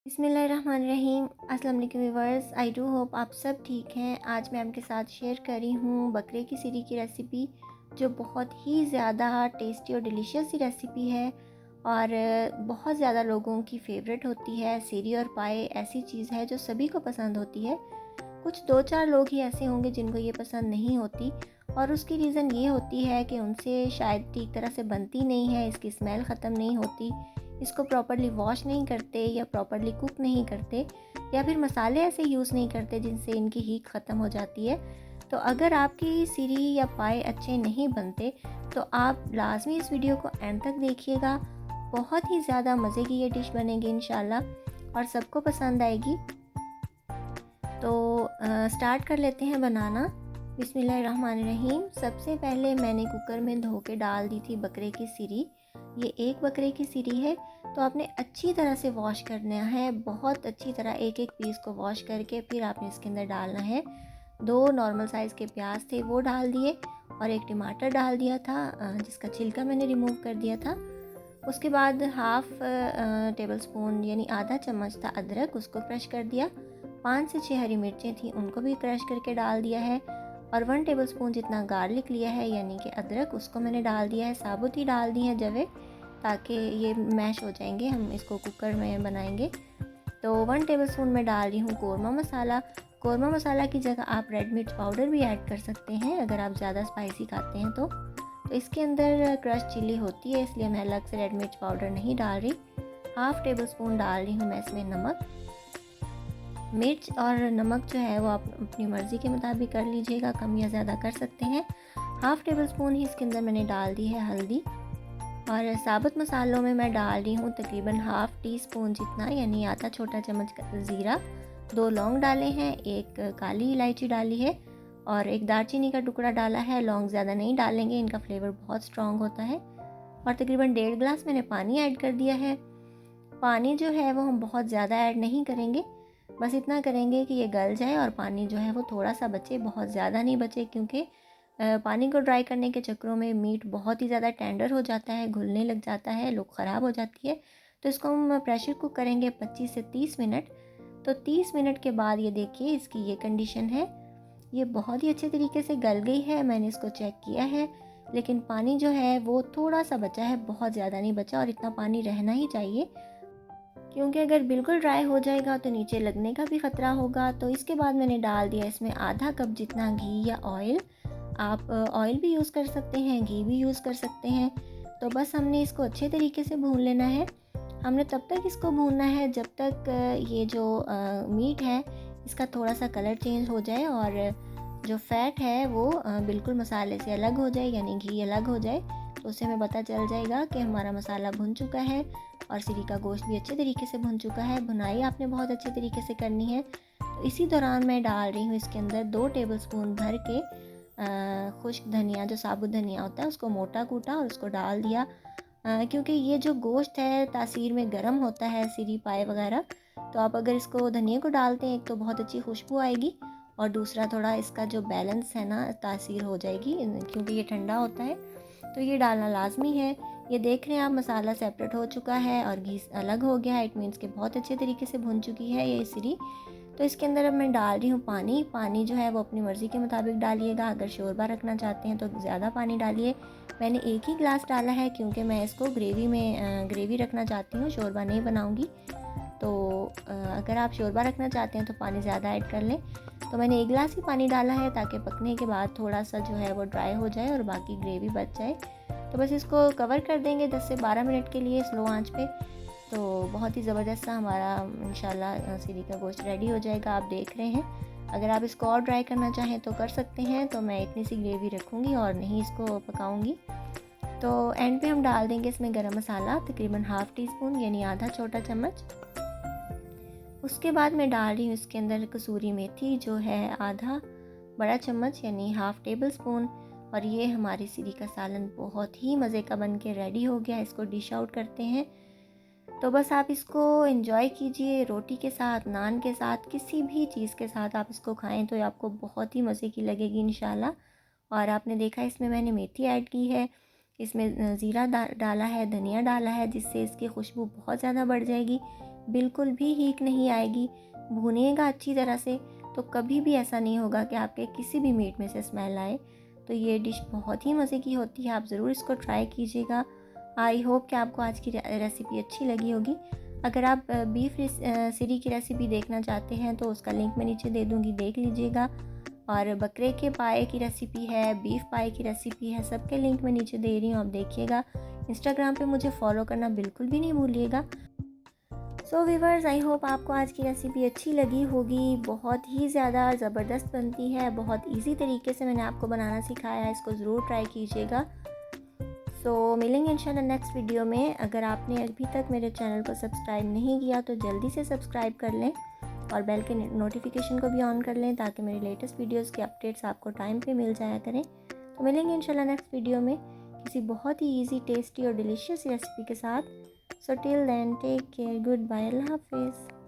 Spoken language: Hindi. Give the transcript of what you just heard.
बिस्मिल्लाहिर्रहमानिर्रहीम। अस्सलाम वालेकुम व्यूअर्स, आई डू होप आप सब ठीक हैं। आज मैं आपके साथ शेयर कर रही हूँ बकरे की सीरी की रेसिपी, जो बहुत ही ज़्यादा टेस्टी और डिलीशियस सी रेसिपी है और बहुत ज़्यादा लोगों की फेवरेट होती है। सीरी और पाए ऐसी चीज़ है जो सभी को पसंद होती है। कुछ दो चार लोग ही ऐसे होंगे जिनको ये पसंद नहीं होती, और उसकी रीज़न ये होती है कि उनसे शायद ठीक तरह से बनती नहीं है, इसकी स्मेल ख़त्म नहीं होती, इसको प्रॉपर्ली वॉश नहीं करते या प्रॉपर्ली कुक नहीं करते, या फिर मसाले ऐसे यूज़ नहीं करते जिनसे इनकी हीट ख़त्म हो जाती है। तो अगर आपकी सीरी या पाए अच्छे नहीं बनते तो आप लाजमी इस वीडियो को एंड तक देखिएगा। बहुत ही ज़्यादा मज़े की ये डिश बनेगी इंशाल्लाह और सबको पसंद आएगी। तो स्टार्ट कर लेते हैं बनाना। बिस्मिल्लाहिर्रहमानिर्रहीम। सबसे पहले मैंने कुकर में धो के डाल दी थी बकरे की सीरी। ये एक बकरे की सीरी है, तो आपने अच्छी तरह से वॉश करना है, बहुत अच्छी तरह एक एक पीस को वॉश करके फिर आपने इसके अंदर डालना है। 2 नॉर्मल साइज़ के प्याज थे वो डाल दिए और एक टमाटर डाल दिया था, जिसका छिलका मैंने रिमूव कर दिया था। उसके बाद हाफ़ टेबल स्पून यानी आधा चम्मच था अदरक, उसको क्रश कर दिया। 5 से 6 हरी मिर्चें थी, उनको भी क्रश करके डाल दिया है। और 1 टेबल स्पून जितना गार्लिक लिया है यानी कि अदरक, उसको मैंने डाल दिया है। साबुत ही डाल दी है जवे, ताकि ये मैश हो जाएंगे, हम इसको कुकर में बनाएंगे। तो 1 टेबल स्पून मैं डाल रही हूँ कौरमा मसाला। कौरमा मसाला की जगह आप रेड मिर्च पाउडर भी ऐड कर सकते हैं अगर आप ज़्यादा स्पाइसी खाते हैं तो इसके अंदर क्रश चिली होती है, इसलिए मैं अलग से रेड मिर्च पाउडर नहीं डाल रही। हाफ़ टेबल स्पून डाल रही हूँ मैं इसमें नमक। मिर्च और नमक जो है वो आप अपनी मर्ज़ी के मुताबिक कर लीजिएगा, कम या ज़्यादा कर सकते हैं। हाफ़ टेबल स्पून ही इसके अंदर मैंने डाल दी है हल्दी। और साबुत मसालों में मैं डाल रही हूँ तकरीबन हाफ़ टी स्पून जितना यानी आधा छोटा चम्मच ज़ीरा, 2 लौंग डाले हैं, एक काली इलायची डाली है और एक दालचीनी का टुकड़ा डाला है। लौंग ज़्यादा नहीं डालेंगे, इनका फ्लेवर बहुत स्ट्रॉन्ग होता है। और तकरीबन 1.5 गिलास मैंने पानी ऐड कर दिया है। पानी जो है वो हम बहुत ज़्यादा ऐड नहीं करेंगे, बस इतना करेंगे कि ये गल जाए और पानी जो है वो थोड़ा सा बचे, बहुत ज़्यादा नहीं बचे, क्योंकि पानी को ड्राई करने के चक्करों में मीट बहुत ही ज़्यादा टेंडर हो जाता है, घुलने लग जाता है, लुक ख़राब हो जाती है। तो इसको हम प्रेशर कुक करेंगे 25 से 30 मिनट। तो 30 मिनट के बाद ये देखिए इसकी ये कंडीशन है, ये बहुत ही अच्छे तरीके से गल गई है। मैंने इसको चेक किया है, लेकिन पानी जो है वो थोड़ा सा बचा है, बहुत ज़्यादा नहीं बचा, और इतना पानी रहना ही चाहिए, क्योंकि अगर बिल्कुल ड्राई हो जाएगा तो नीचे लगने का भी ख़तरा होगा। तो इसके बाद मैंने डाल दिया इसमें आधा कप जितना घी या ऑयल। आप ऑयल भी यूज़ कर सकते हैं, घी भी यूज़ कर सकते हैं। तो बस हमने इसको अच्छे तरीके से भून लेना है। हमने तब तक इसको भूनना है जब तक ये जो मीट है इसका थोड़ा सा कलर चेंज हो जाए और जो फ़ैट है वो बिल्कुल मसाले से अलग हो जाए, यानी घी अलग हो जाए। तो उससे हमें पता चल जाएगा कि हमारा मसाला भुन चुका है और सीरी का गोश्त भी अच्छे तरीके से भुन चुका है। भुनाई आपने बहुत अच्छे तरीके से करनी है। तो इसी दौरान मैं डाल रही हूँ इसके अंदर 2 टेबल स्पून भर के खुश्क धनिया, जो साबुत धनिया होता है उसको मोटा कूटा और उसको डाल दिया, क्योंकि ये जो गोश्त है तासीर में गर्म होता है, सीरी पाए वगैरह। तो आप अगर इसको धनिया को डालते हैं, एक तो बहुत अच्छी खुशबू आएगी और दूसरा थोड़ा इसका जो बैलेंस है ना तासीर हो जाएगी, क्योंकि ये ठंडा होता है। तो ये डालना लाजमी है। ये देख रहे हैं आप, मसाला सेपरेट हो चुका है और घी अलग हो गया है, इट मीन्स कि बहुत अच्छे तरीके से भुन चुकी है ये सीरी। तो इसके अंदर अब मैं डाल रही हूँ पानी। पानी जो है वो अपनी मर्ज़ी के मुताबिक डालिएगा, अगर शोरबा रखना चाहते हैं तो ज़्यादा पानी डालिए। मैंने एक ही गिलास डाला है क्योंकि मैं इसको ग्रेवी में ग्रेवी रखना चाहती हूँ, शोरबा नहीं बनाऊँगी। तो अगर आप शोरबा रखना चाहते हैं तो पानी ज़्यादा ऐड कर लें। तो मैंने 1 गिलास ही पानी डाला है ताकि पकने के बाद थोड़ा सा जो है वो ड्राई हो जाए और बाकी ग्रेवी बच जाए। तो बस इसको कवर कर देंगे 10 से 12 मिनट के लिए स्लो आंच पे। तो बहुत ही ज़बरदस्त सा हमारा इंशाल्लाह सीरी का गोश्त रेडी हो जाएगा। आप देख रहे हैं, अगर आप इसको और ड्राई करना चाहें तो कर सकते हैं। तो मैं इतनी सी ग्रेवी रखूँगी और नहीं इसको पकाऊँगी। तो एंड पे हम डाल देंगे इसमें गरम मसाला तकरीबन हाफ़ टी स्पून यानी आधा छोटा चम्मच। उसके बाद मैं डाल रही हूँ इसके अंदर कसूरी मेथी, जो है आधा बड़ा चम्मच यानी हाफ़ टेबल स्पून। और ये हमारी सीरी का सालन बहुत ही मज़े का बन के रेडी हो गया। इसको डिश आउट करते हैं। तो बस आप इसको एंजॉय कीजिए, रोटी के साथ, नान के साथ, किसी भी चीज़ के साथ आप इसको खाएं तो आपको बहुत ही मज़े की लगेगी इंशाल्लाह। और आपने देखा इसमें मैंने मेथी ऐड की है, इसमें ज़ीरा डाला है, धनिया डाला है, जिससे इसकी खुशबू बहुत ज़्यादा बढ़ जाएगी। बिल्कुल भी हीक नहीं आएगी। भूनिएगा अच्छी तरह से तो कभी भी ऐसा नहीं होगा कि आपके किसी भी मीट में से स्मेल आए। तो ये डिश बहुत ही मज़े की होती है, आप ज़रूर इसको ट्राई कीजिएगा। आई होप कि आपको आज की रेसिपी अच्छी लगी होगी। अगर आप बीफ सीरी की रेसिपी देखना चाहते हैं तो उसका लिंक मैं नीचे दे दूँगी, देख लीजिएगा। और बकरे के पाए की रेसिपी है, बीफ पाए की रेसिपी है, सबके लिंक मैं नीचे दे रही हूँ, आप देखिएगा। इंस्टाग्राम पे मुझे फॉलो करना बिल्कुल भी नहीं भूलिएगा। सो व्यूअर्स, आई होप आपको आज की रेसिपी अच्छी लगी होगी। बहुत ही ज़्यादा ज़बरदस्त बनती है, बहुत इजी तरीके से मैंने आपको बनाना सिखाया है, इसको ज़रूर ट्राई कीजिएगा। सो मिलेंगे इंशाल्लाह नेक्स्ट वीडियो में। अगर आपने अभी तक मेरे चैनल को सब्सक्राइब नहीं किया तो जल्दी से सब्सक्राइब कर लें और बेल के नोटिफिकेशन को भी ऑन कर लें ताकि मेरी लेटेस्ट वीडियोस की अपडेट्स आपको टाइम पे मिल जाया करें। तो मिलेंगे इंशाल्लाह नेक्स्ट वीडियो में किसी बहुत ही इजी, टेस्टी और डिलीशियस रेसिपी के साथ। So till then take care, good bye, Allah हाफिज़।